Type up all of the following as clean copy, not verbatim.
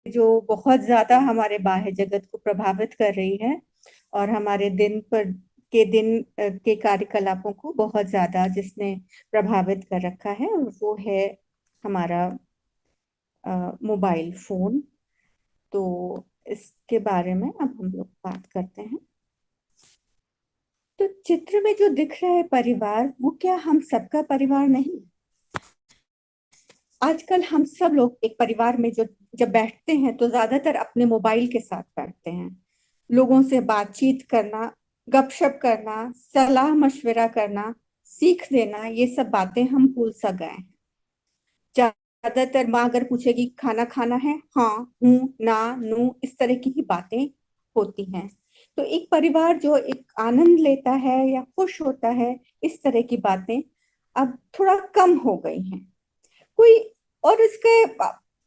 जो बहुत ज्यादा हमारे बाह्य जगत को प्रभावित कर रही है और हमारे के कार्यकलापों को बहुत ज्यादा जिसने प्रभावित कर रखा है, और वो है हमारा मोबाइल फोन। तो इसके बारे में अब हम लोग बात करते हैं। तो चित्र में जो दिख रहा है परिवार, वो क्या हम सबका परिवार नहीं? आजकल हम सब लोग एक परिवार में जो जब बैठते हैं तो ज्यादातर अपने मोबाइल के साथ बैठते हैं। लोगों से बातचीत करना, गपशप करना, सलाह मशविरा करना, सीख देना, ये सब बातें हम भूल सा गए हैं। ज्यादातर माँ अगर पूछेगी खाना खाना है, हाँ, हूँ, ना, नू, इस तरह की ही बातें होती हैं। तो एक परिवार जो एक आनंद लेता है या खुश होता है, इस तरह की बातें अब थोड़ा कम हो गई हैं। कोई और इसके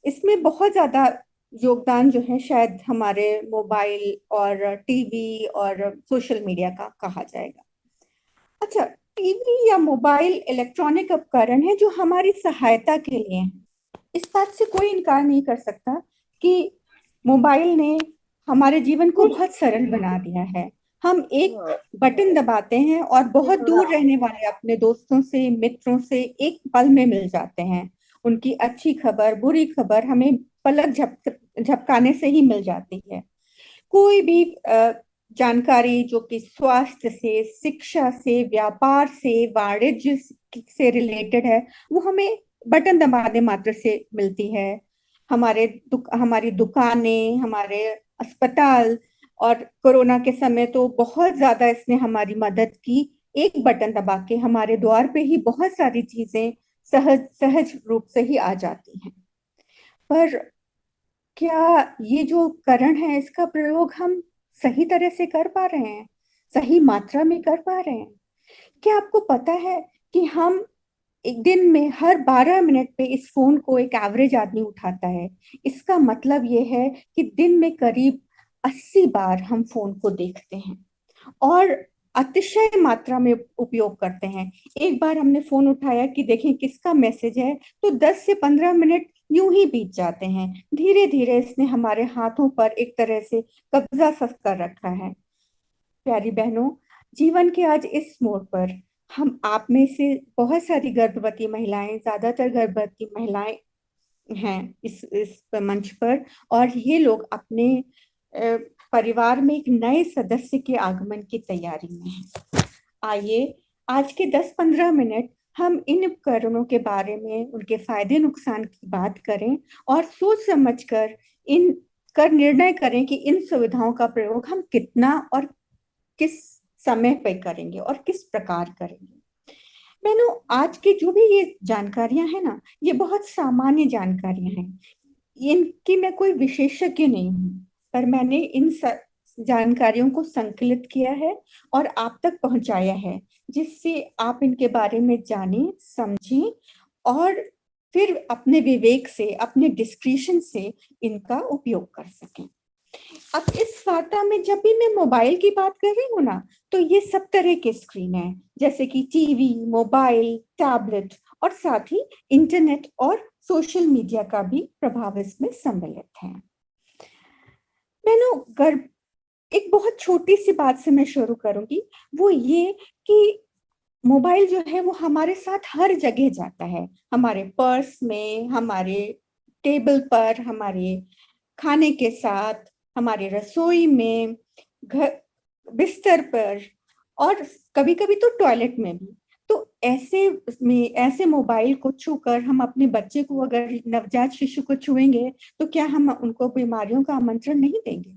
इसमें बहुत ज्यादा योगदान जो है शायद हमारे मोबाइल और टीवी और सोशल मीडिया का कहा जाएगा। अच्छा, टीवी या मोबाइल इलेक्ट्रॉनिक उपकरण है जो हमारी सहायता के लिए हैं। इस बात से कोई इनकार नहीं कर सकता कि मोबाइल ने हमारे जीवन को बहुत सरल बना दिया है। हम एक बटन दबाते हैं और बहुत दूर रहने वाले अपने दोस्तों से, मित्रों से एक पल में मिल जाते हैं। उनकी अच्छी खबर, बुरी खबर हमें पलक झपकाने से ही मिल जाती है। कोई भी जानकारी जो कि स्वास्थ्य से, शिक्षा से, व्यापार से, वाणिज्य से रिलेटेड है, वो हमें बटन दबाने मात्र से मिलती है। हमारी दुकानें, हमारे अस्पताल, और कोरोना के समय तो बहुत ज्यादा इसने हमारी मदद की। एक बटन दबा के हमारे द्वार पे ही बहुत सारी चीजें सहज सहज रूप से ही आ जाती हैं। पर क्या ये जो उपकरण है, इसका प्रयोग हम सही तरह से कर पा रहे हैं? सही मात्रा में कर पा रहे हैं? क्या आपको पता है कि हम एक दिन में हर 12 मिनट पे इस फोन को एक एवरेज आदमी उठाता है? इसका मतलब ये है कि दिन में करीब 80 बार हम फोन को देखते हैं और अतिशय मात्रा में उपयोग करते हैं। एक बार हमने फोन उठाया कि देखें किसका मैसेज है, तो 10 से 15 मिनट यूं ही बीत जाते हैं। धीरे धीरे इसने हमारे हाथों पर एक तरह से कब्जा सा कर रखा है। प्यारी बहनों, जीवन के आज इस मोड़ पर हम आप में से बहुत सारी गर्भवती महिलाएं, ज्यादातर गर्भवती महिलाएं हैं इस मंच पर, और ये लोग अपने अ, परिवार में एक नए सदस्य के आगमन की तैयारी में हैं। आइए आज के 10-15 मिनट हम इन उपकरणों के बारे में, उनके फायदे नुकसान की बात करें और सोच समझकर इन कर निर्णय करें कि इन सुविधाओं का प्रयोग हम कितना और किस समय पे करेंगे और किस प्रकार करेंगे। मैंने आज की जो भी ये जानकारियां हैं ना, ये बहुत सामान्य जानकारियां हैं। इनकी मैं कोई विशेषज्ञ नहीं हूँ, पर मैंने जानकारियों को संकलित किया है और आप तक पहुंचाया है, जिससे आप इनके बारे में जानें, समझें और फिर अपने विवेक से, अपने डिस्क्रिशन से इनका उपयोग कर सकें। अब इस वार्ता में जब भी मैं मोबाइल की बात कर रही हूँ ना, तो ये सब तरह के स्क्रीन है, जैसे कि टीवी, मोबाइल, टैबलेट और साथ ही इंटरनेट और सोशल मीडिया का भी प्रभाव इसमें सम्मिलित है। मैंने गर्भ एक बहुत छोटी सी बात से मैं शुरू करूंगी, वो ये कि मोबाइल जो है वो हमारे साथ हर जगह जाता है। हमारे पर्स में, हमारे टेबल पर, हमारे खाने के साथ, हमारे रसोई में, घर, बिस्तर पर, और कभी कभी तो टॉयलेट में भी। तो ऐसे मोबाइल को छूकर हम अपने बच्चे को, अगर नवजात शिशु को छुएंगे, तो क्या हम उनको बीमारियों का आमंत्रण नहीं देंगे?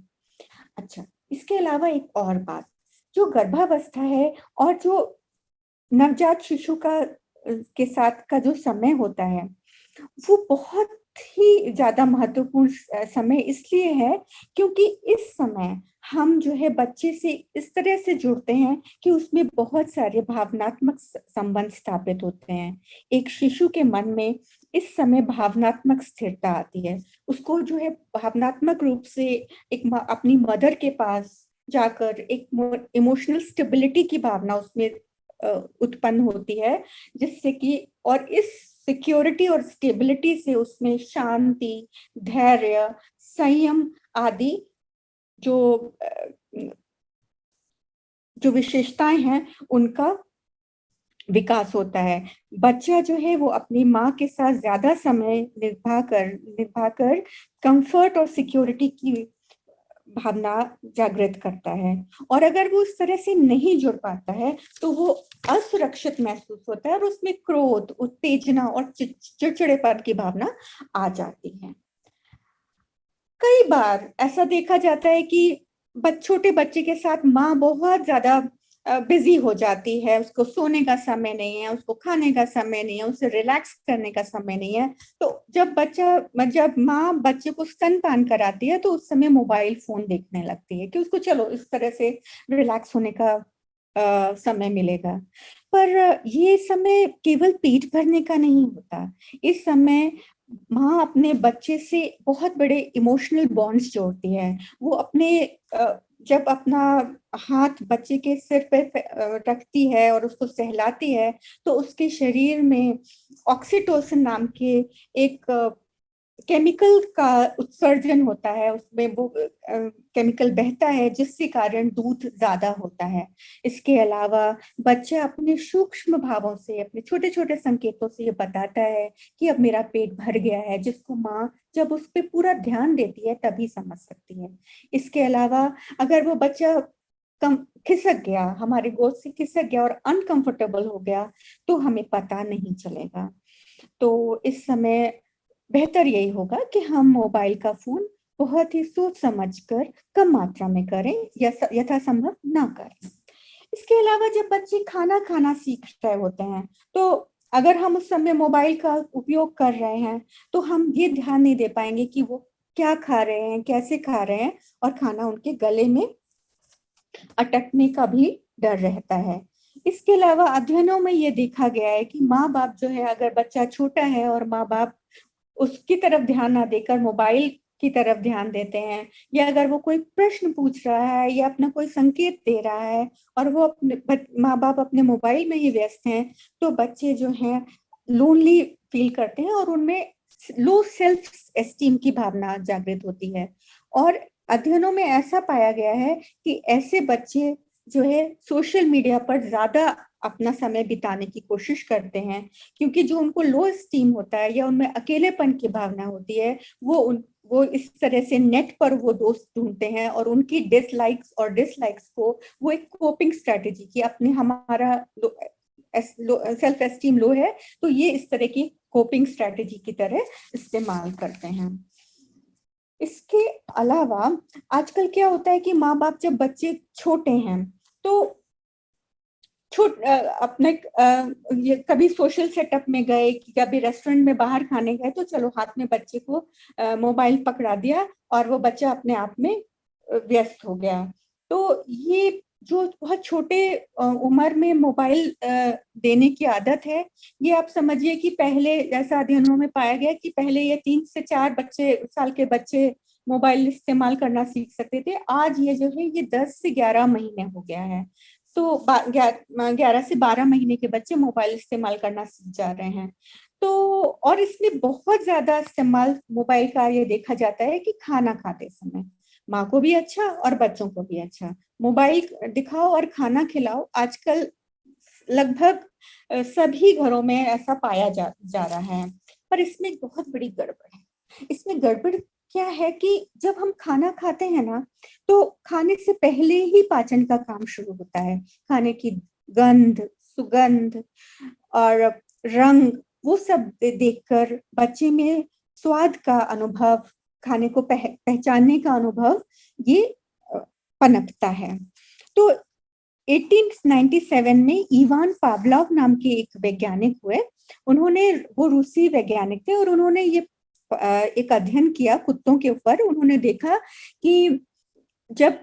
अच्छा, इसके अलावा एक और बात, जो गर्भावस्था है और जो नवजात शिशु का के साथ का जो समय होता है, वो बहुत ही ज्यादा महत्वपूर्ण समय इसलिए है क्योंकि इस समय हम जो है बच्चे से इस तरह से जुड़ते हैं कि उसमें बहुत सारे भावनात्मक संबंध स्थापित होते हैं। एक शिशु के मन में इस समय भावनात्मक स्थिरता आती है। उसको जो है भावनात्मक रूप से अपनी मदर के पास जाकर एक इमोशनल स्टेबिलिटी की भावना उसमें उत्पन्न होती है, जिससे कि और इस सिक्योरिटी और स्टेबिलिटी से उसमें शांति, धैर्य, संयम आदि जो जो विशेषताएं हैं उनका विकास होता है। बच्चा जो है वो अपनी माँ के साथ ज्यादा समय निभा कर कंफर्ट और सिक्योरिटी की भावना जागृत करता है। और अगर वो उस तरह से नहीं जुड़ पाता है तो वो असुरक्षित महसूस होता है और उसमें क्रोध, उत्तेजना और चिड़चिड़ेपन की भावना आ जाती है। कई बार ऐसा देखा जाता है कि छोटे बच्चे के साथ माँ बहुत ज्यादा बिजी हो जाती है, उसको सोने का समय नहीं है, उसको खाने का समय नहीं है, उसे रिलैक्स करने का समय नहीं है। तो जब माँ बच्चे को स्तनपान कराती है तो उस समय मोबाइल फोन देखने लगती है कि उसको चलो इस तरह से रिलैक्स होने का समय मिलेगा। पर ये समय केवल पेट भरने का नहीं होता। इस समय माँ अपने बच्चे से बहुत बड़े इमोशनल बॉन्ड्स जोड़ती है। वो जब अपना हाथ बच्चे के सिर पे रखती है और उसको सहलाती है तो उसके शरीर में ऑक्सीटोसिन नाम के एक केमिकल का उत्सर्जन होता है, उसमें वो केमिकल बहता है जिसके कारण दूध ज्यादा होता है। इसके अलावा बच्चा अपने सूक्ष्म भावों से, अपने छोटे छोटे संकेतों से ये बताता है कि अब मेरा पेट भर गया है, जिसको माँ जब उस पर पूरा ध्यान देती है तभी समझ सकती है। इसके अलावा अगर वो बच्चा कम खिसक गया, हमारे गोद से खिसक गया और अनकंफर्टेबल हो गया तो हमें पता नहीं चलेगा। तो इस समय बेहतर यही होगा कि हम मोबाइल का फोन बहुत ही सोच समझकर कम मात्रा में करें या यथासंभव ना करें। इसके अलावा जब बच्चे खाना खाना सीख रहे होते हैं तो अगर हम उस समय मोबाइल का उपयोग कर रहे हैं तो हम ये ध्यान नहीं दे पाएंगे कि वो क्या खा रहे हैं, कैसे खा रहे हैं, और खाना उनके गले में अटकने का भी डर रहता है। इसके अलावा अध्ययनों में ये देखा गया है कि माँ बाप जो है, अगर बच्चा छोटा है और माँ बाप उसकी तरफ ध्यान ना देकर मोबाइल की तरफ ध्यान देते हैं, या अगर वो कोई प्रश्न पूछ रहा है या अपना कोई संकेत दे रहा है और वो माँ बाप अपने मोबाइल में ही व्यस्त हैं, तो बच्चे जो हैं लोनली फील करते हैं और उनमें लो सेल्फ एस्टीम की भावना जागृत होती है। और अध्ययनों में ऐसा पाया गया है कि ऐसे बच्चे जो है सोशल मीडिया पर ज्यादा अपना समय बिताने की कोशिश करते हैं, क्योंकि जो उनको लो स्टीम होता है या उनमें अकेलेपन की भावना होती है, वो इस तरह से नेट पर वो दोस्त ढूंढते हैं और उनकी डिसलाइक्स को वो एक कोपिंग स्ट्रेटेजी की अपने हमारा सेल्फ एस्टीम लो है तो ये इस तरह की कोपिंग स्ट्रेटेजी की तरह इस्तेमाल करते हैं। इसके अलावा आजकल क्या होता है कि माँ बाप जब बच्चे छोटे हैं तो अपने ये कभी सोशल सेटअप में गए, कभी रेस्टोरेंट में बाहर खाने गए, तो चलो हाथ में बच्चे को मोबाइल पकड़ा दिया और वो बच्चा अपने आप में व्यस्त हो गया। तो ये जो बहुत छोटे उम्र में मोबाइल देने की आदत है, ये आप समझिए कि पहले ऐसा अध्ययनों में पाया गया कि पहले ये 3 से 4 साल के बच्चे मोबाइल इस्तेमाल करना सीख सकते थे। आज ये जो है ये 10 से 11 महीने हो गया है। तो 11 से 12 महीने के बच्चे मोबाइल इस्तेमाल करना सीख जा रहे हैं। तो और इसमें बहुत ज्यादा इस्तेमाल मोबाइल का ये देखा जाता है कि खाना खाते समय माँ को भी अच्छा और बच्चों को भी अच्छा, मोबाइल दिखाओ और खाना खिलाओ। आजकल लगभग सभी घरों में ऐसा पाया जा रहा है। पर इसमें बहुत बड़ी गड़बड़ है। इसमें गड़बड़ क्या है कि जब हम खाना खाते हैं ना, तो खाने से पहले ही पाचन का काम शुरू होता है। खाने की गंध, सुगंध और रंग, वो सब देखकर बच्चे में स्वाद का अनुभव, खाने को पहचानने का अनुभव ये पनपता है। तो 1897 में इवान पावलोव नाम के एक वैज्ञानिक हुए। वो रूसी वैज्ञानिक थे और उन्होंने ये एक अध्ययन किया कुत्तों के ऊपर। उन्होंने देखा कि जब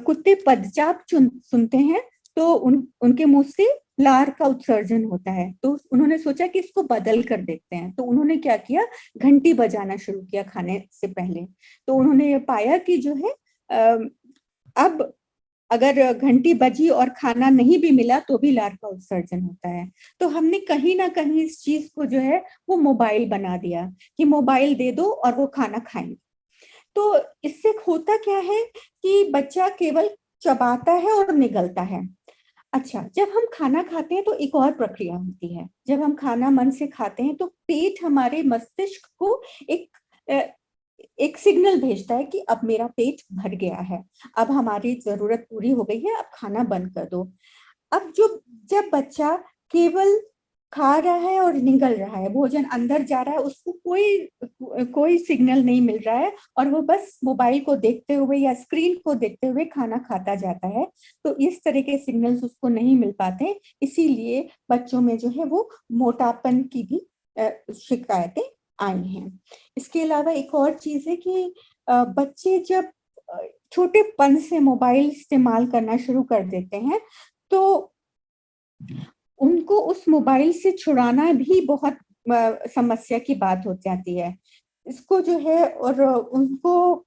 कुत्ते पदचाप सुनते हैं तो उनके मुंह से लार का उत्सर्जन होता है। तो उन्होंने सोचा कि इसको बदल कर देखते हैं। तो उन्होंने क्या किया, घंटी बजाना शुरू किया खाने से पहले। तो उन्होंने ये पाया कि जो है अब अगर घंटी बजी और खाना नहीं भी मिला तो भी लार का उत्सर्जन होता है। तो हमने कहीं ना कहीं इस चीज को जो है वो मोबाइल बना दिया कि मोबाइल दे दो और वो खाना खाएंगे। तो इससे होता क्या है कि बच्चा केवल चबाता है और निगलता है। अच्छा, जब हम खाना खाते हैं तो एक और प्रक्रिया होती है। जब हम खाना मन से खाते हैं तो पेट हमारे मस्तिष्क को एक एक सिग्नल भेजता है कि अब मेरा पेट भर गया है, अब हमारी जरूरत पूरी हो गई है, अब खाना बंद कर दो। अब जो जब बच्चा केवल खा रहा है और निगल रहा है, भोजन अंदर जा रहा है, उसको कोई कोई सिग्नल नहीं मिल रहा है और वो बस मोबाइल को देखते हुए या स्क्रीन को देखते हुए खाना खाता जाता है, तो इस तरह के सिग्नल्स उसको नहीं मिल पाते। इसीलिए बच्चों में जो है वो मोटापन की भी शिकायतें आई हैं। इसके अलावा एक और चीज है कि बच्चे जब छोटेपन से मोबाइल इस्तेमाल करना शुरू कर देते हैं तो उनको उस मोबाइल से छुड़ाना भी बहुत समस्या की बात हो जाती है। इसको जो है, और उनको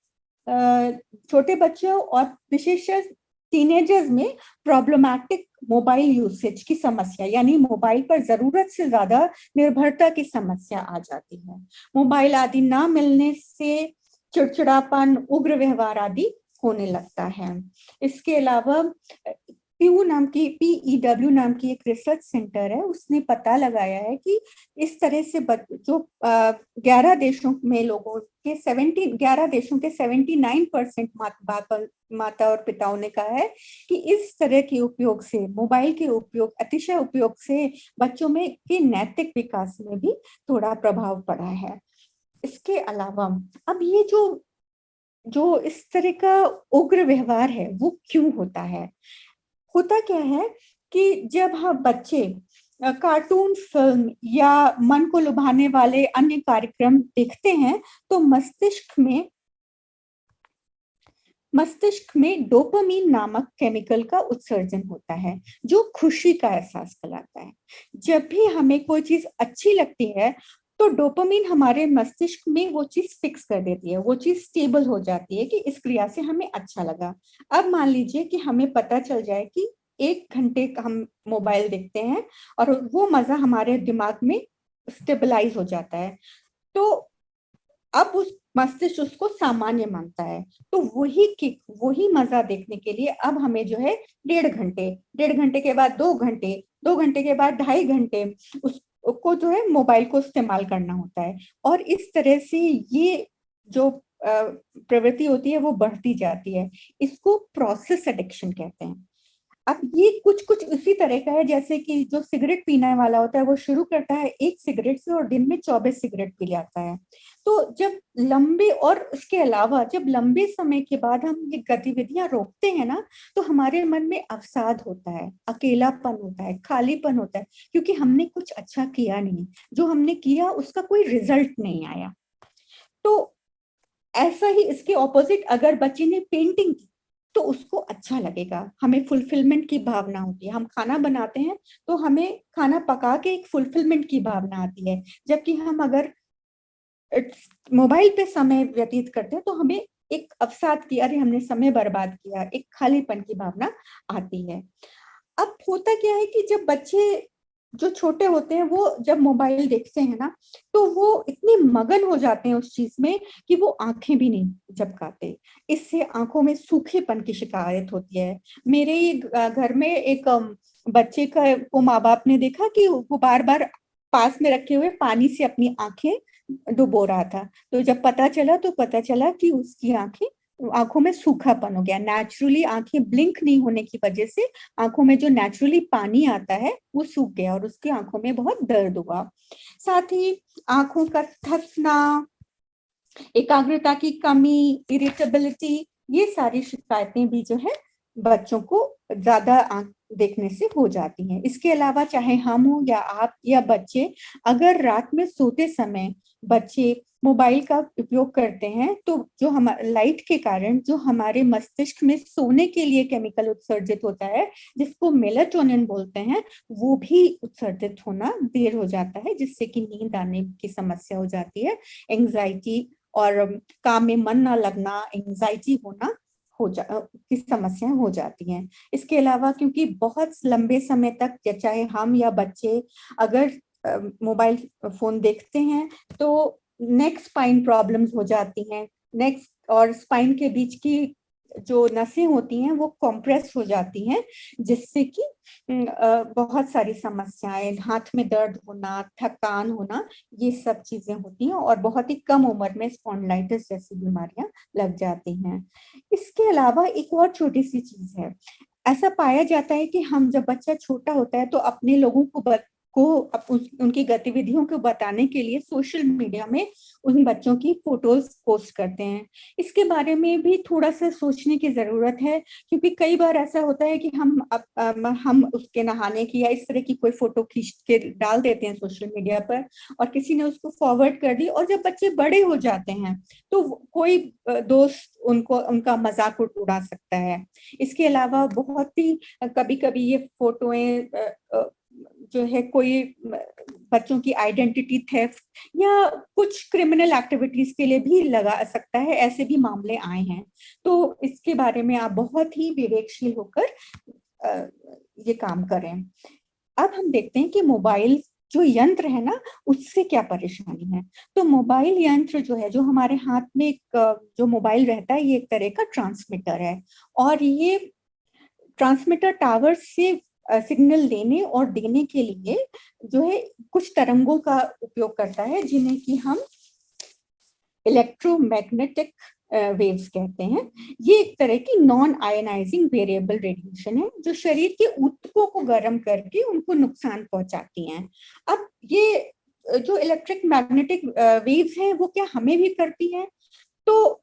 छोटे बच्चों और विशेषकर टीनेजर्स में प्रॉब्लमैटिक मोबाइल यूसेज की समस्या, यानी मोबाइल पर जरूरत से ज्यादा निर्भरता की समस्या आ जाती है। मोबाइल आदि ना मिलने से चिड़चिड़ापन, उग्र व्यवहार आदि होने लगता है। इसके अलावा PEW नाम की एक रिसर्च सेंटर है, उसने पता लगाया है कि इस तरह से जो 11 देशों में लोगों के 11 देशों के 79% माता और पिताओं ने कहा है कि इस तरह के उपयोग से, मोबाइल के उपयोग, अतिशय उपयोग से बच्चों में के नैतिक विकास में भी थोड़ा प्रभाव पड़ा है। इसके अलावा अब ये जो जो इस तरह का उग्र व्यवहार है वो क्यों होता है? होता क्या है कि जब हम बच्चे कार्टून, फिल्म या मन को लुभाने वाले अन्य कार्यक्रम देखते हैं तो मस्तिष्क में डोपामीन नामक केमिकल का उत्सर्जन होता है जो खुशी का एहसास कराता है। जब भी हमें कोई चीज अच्छी लगती है तो डोपामीन हमारे मस्तिष्क में वो चीज फिक्स कर देती है, वो चीज स्टेबल हो जाती है कि इस क्रिया से हमें अच्छा लगा। अब मान लीजिए कि हमें पता चल जाए कि 1 घंटे हम मोबाइल देखते हैं और वो मजा हमारे दिमाग में स्टेबलाइज हो जाता है, तो अब उस मस्तिष्क उसको सामान्य मानता है। तो वही किक, वही मजा देखने के लिए अब हमें जो है 1.5 घंटे, 1.5 घंटे के बाद 2 घंटे, 2 घंटे के बाद 2.5 घंटे उसको जो है मोबाइल को इस्तेमाल करना होता है। और इस तरह से ये जो प्रवृत्ति होती है वो बढ़ती जाती है। इसको प्रोसेस एडिक्शन कहते हैं। अब ये कुछ कुछ उसी तरह का है जैसे कि जो सिगरेट पीने वाला होता है वो शुरू करता है 1 सिगरेट से और दिन में 24 सिगरेट पी जाता है। तो जब लंबे, और उसके अलावा जब लंबे समय के बाद हम ये गतिविधियां रोकते हैं ना, तो हमारे मन में अवसाद होता है, अकेलापन होता है, खालीपन होता है, क्योंकि हमने कुछ अच्छा किया नहीं, जो हमने किया उसका कोई रिजल्ट नहीं आया। तो ऐसा ही इसके ऑपोजिट, अगर बच्चे ने पेंटिंग की तो उसको अच्छा लगेगा, हमें फुलफिलमेंट की भावना होती है। हम खाना बनाते हैं तो हमें खाना पका के एक फुलफिलमेंट की भावना आती है, जबकि हम अगर मोबाइल पे समय व्यतीत करते हैं तो हमें एक अवसाद की, अरे हमने समय बर्बाद किया, एक खालीपन की भावना आती है। अब होता क्या है कि जब बच्चे जो छोटे होते हैं वो जब मोबाइल देखते हैं ना तो वो इतने मगन हो जाते हैं उस चीज में कि वो आंखें भी नहीं झपकाते। इससे आंखों में सूखेपन की शिकायत होती है। मेरे ही घर में एक बच्चे का को माँ बाप ने देखा कि वो बार बार पास में रखे हुए पानी से अपनी आंखें डुबो रहा था। तो जब पता चला कि उसकी आंखों में सूखापन हो गया। नेचुरली आंखें ब्लिंक नहीं होने की वजह से आंखों में जो नेचुरली पानी आता है वो सूख गया और उसकी आंखों में बहुत दर्द हुआ। साथ ही आंखों का थकना, एकाग्रता की कमी, इरिटेबिलिटी, ये सारी शिकायतें भी जो है बच्चों को ज्यादा आंख देखने से हो जाती हैं। इसके अलावा चाहे हम हो या आप या बच्चे, अगर रात में सोते समय बच्चे मोबाइल का उपयोग करते हैं तो जो हम लाइट के कारण जो हमारे मस्तिष्क में सोने के लिए केमिकल उत्सर्जित होता है जिसको मेलाटोनिन बोलते हैं, वो भी उत्सर्जित होना देर हो जाता है, जिससे कि नींद आने की समस्या हो जाती है, एंजाइटी और काम में मन ना लगना, एंजाइटी होना की समस्याएं हो जाती हैं। इसके अलावा क्योंकि बहुत लंबे समय तक चाहे हम या बच्चे अगर मोबाइल फोन देखते हैं तो नेक स्पाइन प्रॉब्लम्स हो जाती हैं। नेक और स्पाइन के बीच की जो नसें होती हैं वो कॉम्प्रेस हो जाती हैं, जिससे कि बहुत सारी समस्याएं, हाथ में दर्द होना, थकान होना, ये सब चीजें होती हैं और बहुत ही कम उम्र में स्पॉन्डिलाइटिस जैसी बीमारियां लग जाती हैं। इसके अलावा एक और छोटी सी चीज है। ऐसा पाया जाता है कि हम जब बच्चा छोटा होता है तो अपने लोगों को उनकी गतिविधियों को बताने के लिए सोशल मीडिया में उन बच्चों की फोटोज पोस्ट करते हैं। इसके बारे में भी थोड़ा सा सोचने की जरूरत है, क्योंकि कई बार ऐसा होता है कि हम उसके नहाने की या इस तरह की कोई फोटो खींच के डाल देते हैं सोशल मीडिया पर, और किसी ने उसको फॉरवर्ड कर दी, और जब बच्चे बड़े हो जाते हैं तो कोई दोस्त उनका मजाक उड़ा सकता है। इसके अलावा बहुत ही कभी कभी ये फोटोएं जो है कोई बच्चों की आइडेंटिटी थेफ्ट या कुछ क्रिमिनल एक्टिविटीज के लिए भी लगा सकता है। ऐसे भी मामले आए हैं। तो इसके बारे में आप बहुत ही विवेकशील होकर ये काम करें। अब हम देखते हैं कि मोबाइल जो यंत्र है ना, उससे क्या परेशानी है। तो मोबाइल यंत्र जो है, जो हमारे हाथ में एक जो मोबाइल रहता है, ये एक तरह का ट्रांसमीटर है, और ये ट्रांसमीटर टावर से सिग्नल लेने और देने के लिए जो है कुछ तरंगों का उपयोग करता है, जिन्हें कि हम इलेक्ट्रोमैग्नेटिक वेव्स कहते हैं। ये एक तरह की नॉन आयनाइजिंग वेरिएबल रेडिएशन है, जो शरीर के ऊतकों को गर्म करके उनको नुकसान पहुंचाती हैं। अब ये जो इलेक्ट्रिक मैग्नेटिक वेव्स हैं, वो क्या हमें भी करती हैं? तो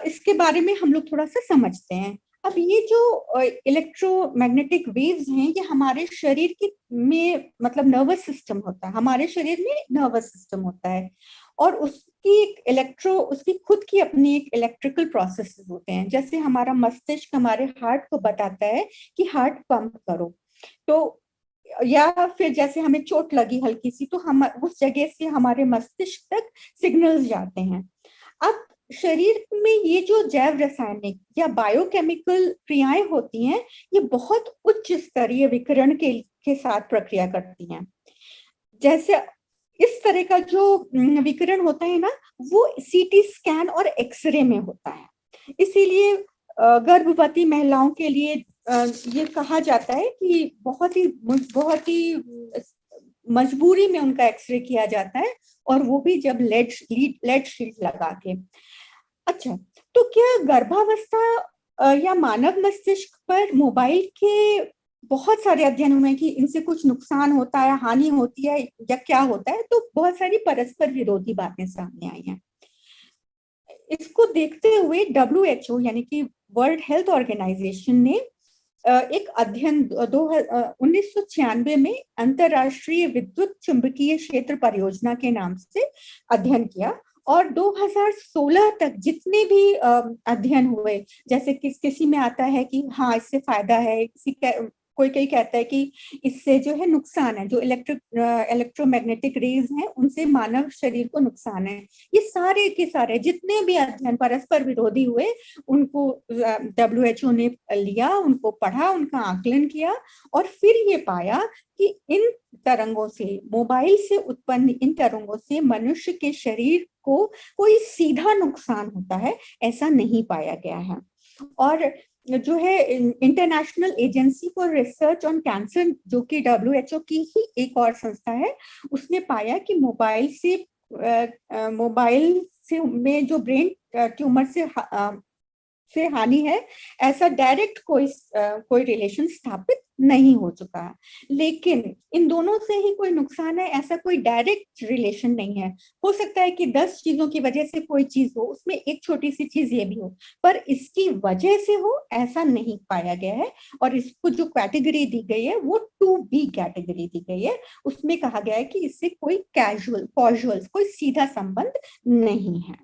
इसके बारे में हम लोग थोड़ा सा समझते हैं। अब ये जो इलेक्ट्रोमैग्नेटिक वेव्स हैं, ये हमारे शरीर की में मतलब नर्वस सिस्टम होता है, हमारे शरीर में नर्वस सिस्टम होता है, और उसकी खुद की अपनी एक इलेक्ट्रिकल प्रोसेसेस होते हैं। जैसे हमारा मस्तिष्क हमारे हार्ट को बताता है कि हार्ट पंप करो, तो या फिर जैसे हमें चोट लगी हल्की सी, तो हम उस जगह से हमारे मस्तिष्क तक सिग्नल्स जाते हैं। अब शरीर में ये जो जैव रासायनिक या बायोकेमिकल क्रियाएं होती हैं, ये बहुत उच्च स्तरीय विकिरण के साथ प्रक्रिया करती हैं। जैसे इस तरह का जो विकिरण होता है ना, वो सीटी स्कैन और एक्सरे में होता है। इसीलिए गर्भवती महिलाओं के लिए ये कहा जाता है कि बहुत ही मजबूरी में उनका एक्सरे किया जाता है, और वो भी जब लेड शीट लगा के। अच्छा, तो क्या गर्भावस्था या मानव मस्तिष्क पर मोबाइल के बहुत सारे अध्ययन हुए कि इनसे कुछ नुकसान होता है, हानि होती है, या क्या होता है? तो बहुत सारी परस्पर विरोधी बातें सामने आई हैं। इसको देखते हुए WHO यानी कि वर्ल्ड हेल्थ ऑर्गेनाइजेशन ने एक अध्ययन 1996 में अंतरराष्ट्रीय विद्युत चुंबकीय क्षेत्र परियोजना के नाम से अध्ययन किया, और 2016 तक जितने भी अध्ययन हुए, जैसे किसी में आता है कि हाँ इससे फायदा है, कोई कहता है कि इससे जो है नुकसान है, जो इलेक्ट्रोमैग्नेटिक रेज हैं उनसे मानव शरीर को नुकसान है। ये सारे के सारे जितने भी अध्ययन परस्पर विरोधी हुए, उनको WHO ने लिया, उनको पढ़ा, उनका आकलन किया, और फिर ये पाया कि इन तरंगों से, मोबाइल से उत्पन्न इन तरंगों से मनुष्य के शरीर को कोई सीधा नुकसान होता है, ऐसा नहीं पाया गया है। और जो है international agency for research on cancer, जो कि WHO की ही एक और संस्था है, उसने पाया कि मोबाइल से में जो ब्रेन ट्यूमर से हानि है, ऐसा डायरेक्ट कोई रिलेशन स्थापित नहीं हो चुका है। लेकिन इन दोनों से ही कोई नुकसान है, ऐसा कोई डायरेक्ट रिलेशन नहीं है। हो सकता है कि 10 चीजों की वजह से कोई चीज हो, उसमें एक छोटी सी चीज ये भी हो, पर इसकी वजह से हो ऐसा नहीं पाया गया है। और इसको जो कैटेगरी दी गई है वो 2B कैटेगरी दी गई है। उसमें कहा गया है कि इससे कोई कॉजुअल कोई सीधा संबंध नहीं है।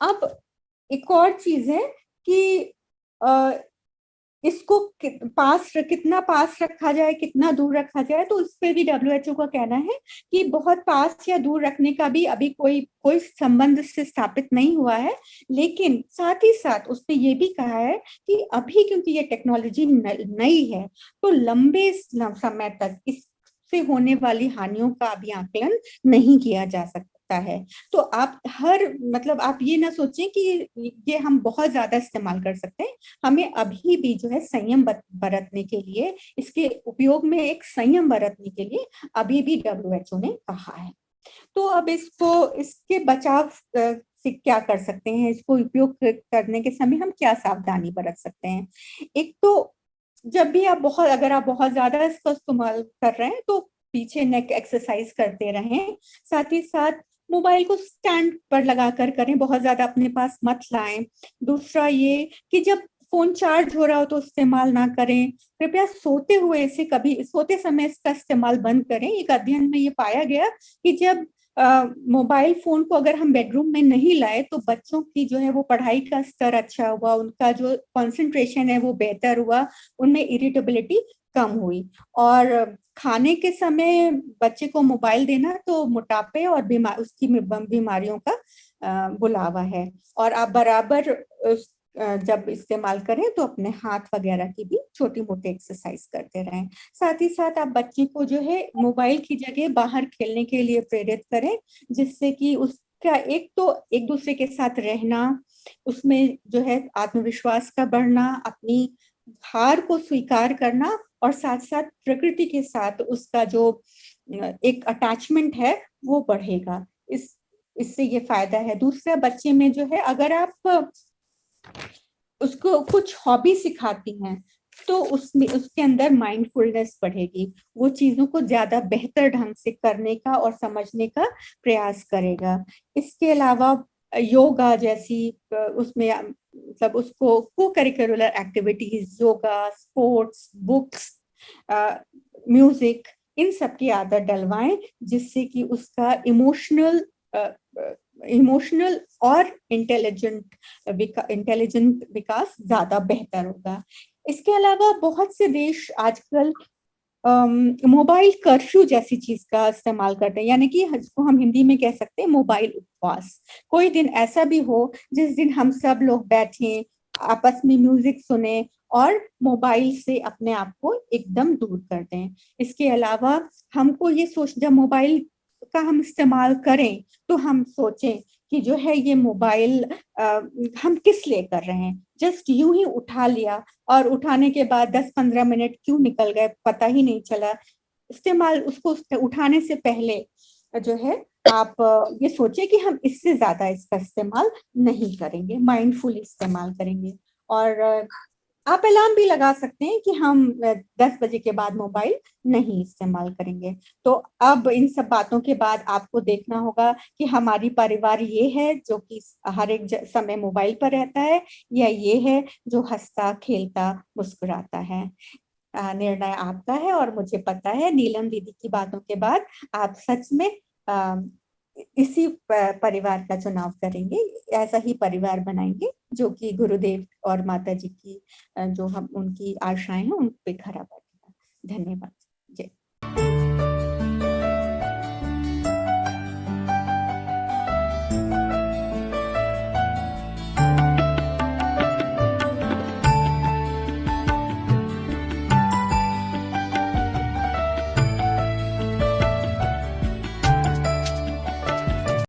अब एक और चीज है कि इसको कितना पास रखा जाए, कितना दूर रखा जाए, तो उस पे भी डब्ल्यूएचओ का कहना है कि बहुत पास या दूर रखने का भी अभी कोई कोई संबंध से स्थापित नहीं हुआ है। लेकिन साथ ही साथ उसने ये भी कहा है कि अभी क्योंकि ये टेक्नोलॉजी नई है, तो लंबे समय तक इससे होने वाली हानियों का अभी आकलन नहीं किया जा सकता है। तो आप मतलब आप ये ना सोचें कि ये हम बहुत ज्यादा इस्तेमाल कर सकते हैं। हमें अभी भी जो है संयम बरतने के लिए, इसके उपयोग में एक संयम बरतने के लिए अभी भी डब्ल्यूएचओ ने कहा है। तो अब इसके बचाव से क्या कर सकते हैं, इसको उपयोग करने के समय हम क्या सावधानी बरत सकते हैं। एक तो जब भी अगर आप बहुत ज्यादा इसका इस्तेमाल कर रहे हैं तो पीछे नेक एक्सरसाइज करते रहें। साथ ही साथ मोबाइल को स्टैंड पर लगा कर करें, बहुत ज्यादा अपने पास मत लाएं। दूसरा ये कि जब फोन चार्ज हो रहा हो तो इस्तेमाल ना करें। कृपया सोते समय इसका इस्तेमाल बंद करें। एक अध्ययन में ये पाया गया कि जब मोबाइल फोन को अगर हम बेडरूम में नहीं लाए तो बच्चों की जो है वो पढ़ाई का स्तर अच्छा हुआ, उनका जो कंसंट्रेशन है वो बेहतर हुआ, उनमें इरिटेबिलिटी कम हुई। और खाने के समय बच्चे को मोबाइल देना तो मोटापे और उसकी बीमारियों का बुलावा है। और आप बराबर जब इस्तेमाल करें तो अपने हाथ वगैरह की भी छोटी मोटी एक्सरसाइज करते रहें। साथ ही साथ आप बच्चे को जो है मोबाइल की जगह बाहर खेलने के लिए प्रेरित करें, जिससे कि उसका एक तो एक दूसरे के साथ रहना, उसमें जो है आत्मविश्वास का बढ़ना, अपनी हार को स्वीकार करना, और साथ साथ प्रकृति के साथ उसका जो एक अटैचमेंट है वो बढ़ेगा। इससे ये फायदा है। दूसरा, बच्चे में जो है अगर आप उसको कुछ हॉबी सिखाती हैं तो उसमें उसके अंदर माइंडफुलनेस बढ़ेगी, वो चीजों को ज्यादा बेहतर ढंग से करने का और समझने का प्रयास करेगा। इसके अलावा योगा जैसी उसमें मतलब उसको को curricular activities, yoga, sports, books, music, इन सब की आदत डलवाएं, जिससे कि उसका इमोशनल और इंटेलिजेंट विकास ज्यादा बेहतर होगा। इसके अलावा बहुत से देश आजकल मोबाइल कर्फ्यू जैसी चीज का इस्तेमाल करते हैं, यानी कि जिसको हम हिंदी में कह सकते हैं मोबाइल उपवास। कोई दिन ऐसा भी हो जिस दिन हम सब लोग बैठें, आपस में म्यूजिक सुने और मोबाइल से अपने आप को एकदम दूर कर दें। इसके अलावा हमको ये जब मोबाइल का हम इस्तेमाल करें तो हम सोचें कि जो है ये मोबाइल हम किस लिए कर रहे हैं। जस्ट यूं ही उठा लिया और उठाने के बाद 10-15 मिनट क्यों निकल गए पता ही नहीं चला। उसको उठाने से पहले जो है आप ये सोचे कि हम इससे ज्यादा इसका इस्तेमाल नहीं करेंगे, माइंडफुल इस्तेमाल करेंगे। और आप अलार्म भी लगा सकते हैं कि हम 10 बजे के बाद मोबाइल नहीं इस्तेमाल करेंगे। तो अब इन सब बातों के बाद आपको देखना होगा कि हमारी परिवार ये है जो कि हर एक समय मोबाइल पर रहता है, या ये है जो हंसता खेलता मुस्कुराता है। निर्णय आपका है। और मुझे पता है नीलम दीदी की बातों के बाद आप सच में इसी परिवार का चुनाव करेंगे, ऐसा ही परिवार बनाएंगे जो कि गुरुदेव और माता जी की जो हम उनकी आशाएं हैं उन पे खरा उतरेगा। धन्यवाद।